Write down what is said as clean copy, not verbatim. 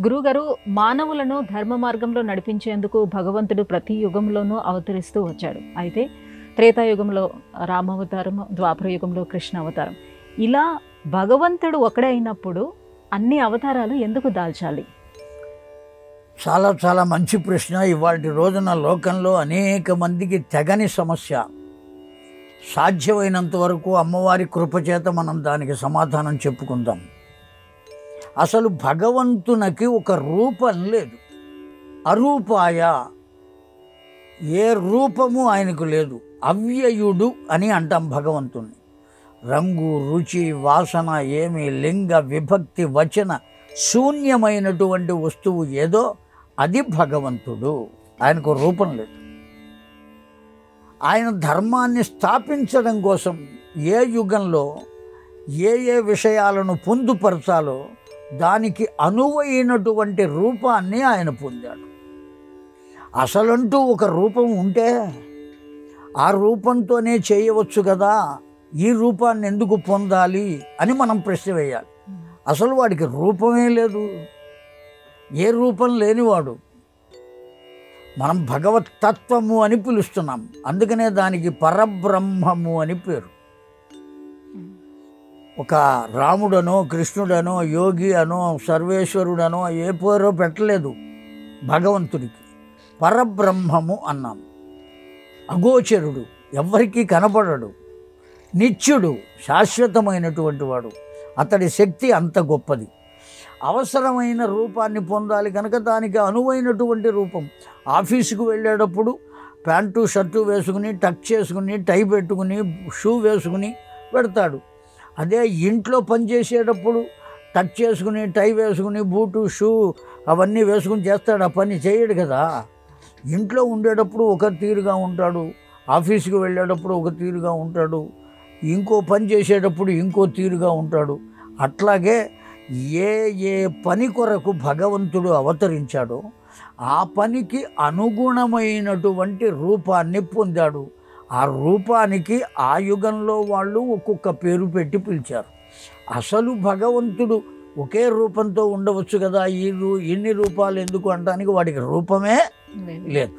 గురువుగారు, మానవులను ధర్మ మార్గంలో నడిపించేందుకు భగవంతుడు ప్రతి యుగంలోనూ అవతరిస్తూ వచ్చాడు. అయితే త్రేతాయుగంలో రామావతారం, ద్వాపర యుగంలో కృష్ణ అవతారం. ఇలా భగవంతుడు ఒకడే అయినప్పుడు అన్ని అవతారాలు ఎందుకు దాల్చాలి? చాలా చాలా మంచి ప్రశ్న. ఇవాళ రోజున లోకంలో అనేక మందికి తెగని సమస్య. సాధ్యమైనంత వరకు అమ్మవారి కృపచేత మనం దానికి సమాధానం చెప్పుకుందాం. అసలు భగవంతునికి ఒక రూపం లేదు. అరూపాయ, ఏ రూపము ఆయనకు లేదు. అవ్యయుడు అని అంటాం భగవంతుణ్ణి. రంగు, రుచి, వాసన ఏమి, లింగ విభక్తి వచన శూన్యమైనటువంటి వస్తువు ఏదో అది భగవంతుడు. ఆయనకు రూపం లేదు. ఆయన ధర్మాన్ని స్థాపించడం కోసం ఏ యుగంలో ఏ విషయాలను పొందుపరచాలో దానికి అనువైనటువంటి రూపాన్ని ఆయన పొందాడు. అసలంటూ ఒక రూపం ఉంటే ఆ రూపంతోనే చేయవచ్చు కదా, ఈ రూపాన్ని ఎందుకు పొందాలి అని మనం ప్రశ్న వేయాలి. అసలు వాడికి రూపమే లేదు, ఏ రూపం లేనివాడు. మనం భగవత్ తత్వము అని పిలుస్తున్నాం, అందుకనే దానికి పరబ్రహ్మము అని పేరు. ఒక రాముడనో, కృష్ణుడనో, యోగి అనో, సర్వేశ్వరుడనో ఏ పేరో పెట్టలేదు భగవంతుడికి. పరబ్రహ్మము అన్నాం. అగోచరుడు, ఎవ్వరికీ కనపడడు, నిత్యుడు, శాశ్వతమైనటువంటి వాడు. అతడి శక్తి అంత గొప్పది. అవసరమైన రూపాన్ని పొందాలి కనుక దానికి అనువైనటువంటి రూపం. ఆఫీసుకు వెళ్ళేటప్పుడు ప్యాంటు షర్టు వేసుకుని, టక్ చేసుకుని, టై పెట్టుకుని, షూ వేసుకుని పెడతాడు. అదే ఇంట్లో పనిచేసేటప్పుడు టక్ చేసుకుని, టై వేసుకుని, బూటు, షూ అవన్నీ వేసుకుని చేస్తాడు. ఆ పని చేయడు కదా. ఇంట్లో ఉండేటప్పుడు ఒక తీరుగా ఉంటాడు, ఆఫీసుకు వెళ్ళేటప్పుడు ఒక తీరుగా ఉంటాడు, ఇంకో పని చేసేటప్పుడు ఇంకో తీరుగా ఉంటాడు. అట్లాగే ఏ పని కొరకు భగవంతుడు అవతరించాడో ఆ పనికి అనుగుణమైనటువంటి రూపాన్ని పొందాడు. ఆ రూపానికి ఆ యుగంలో వాళ్ళు ఒక్కొక్క పేరు పెట్టి పిలిచారు. అసలు భగవంతుడు ఒకే రూపంతో ఉండవచ్చు కదా, ఇన్ని రూపాలు ఎందుకు అనడానికి వాడికి రూపమే లేదు.